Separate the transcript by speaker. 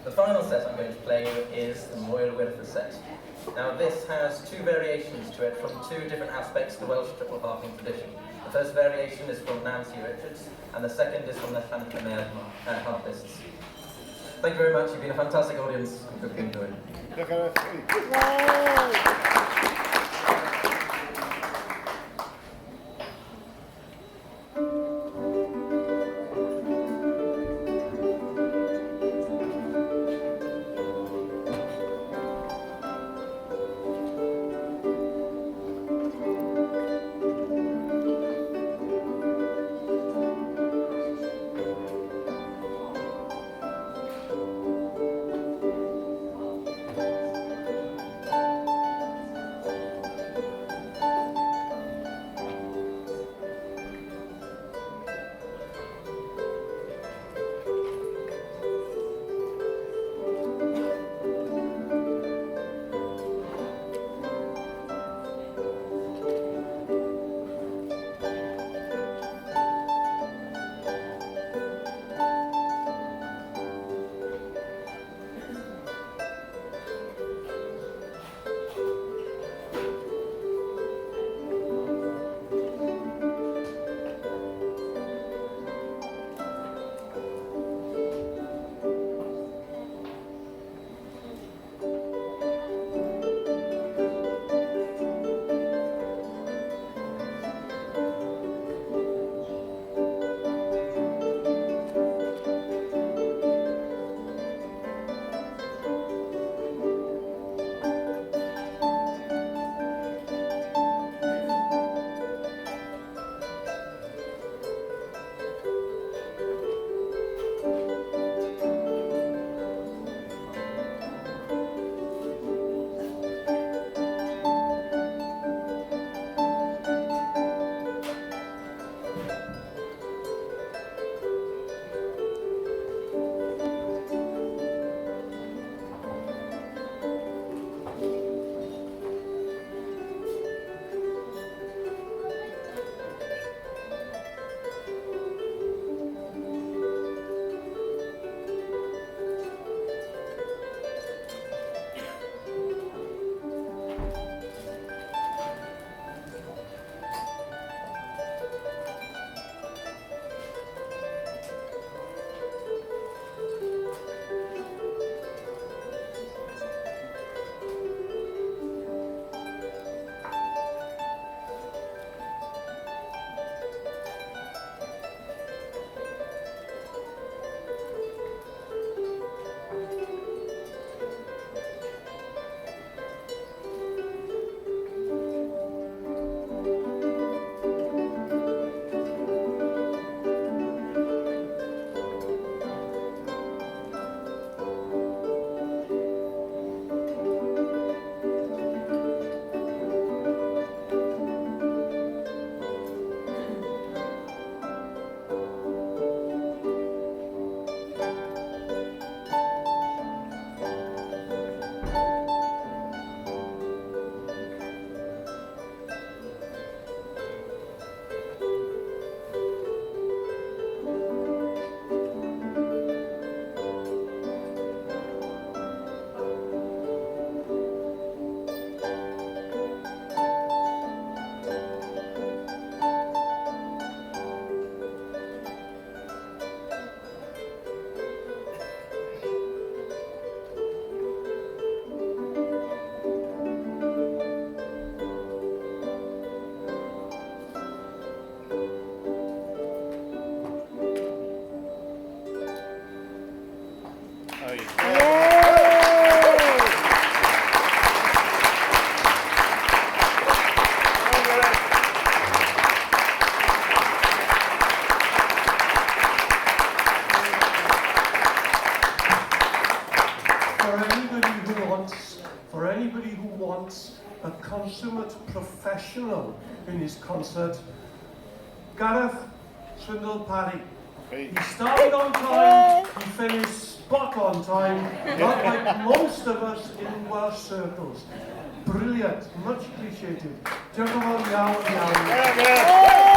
Speaker 1: The final set I'm going to play you is the Moel Wirtha set. Now this has two variations to it from two different aspects of the Welsh triple harping tradition. The first variation is from Nancy Richards, and the second is from the Llantymer harpists. Thank you very much, you've been a fantastic audience. I hope you enjoyed.
Speaker 2: A consummate professional in his concert, Gareth Swindle Parry. He started on time, he finished spot on time, not like most of us in Welsh circles. Brilliant, much appreciated. Diolch yn fawr iawn, iawn.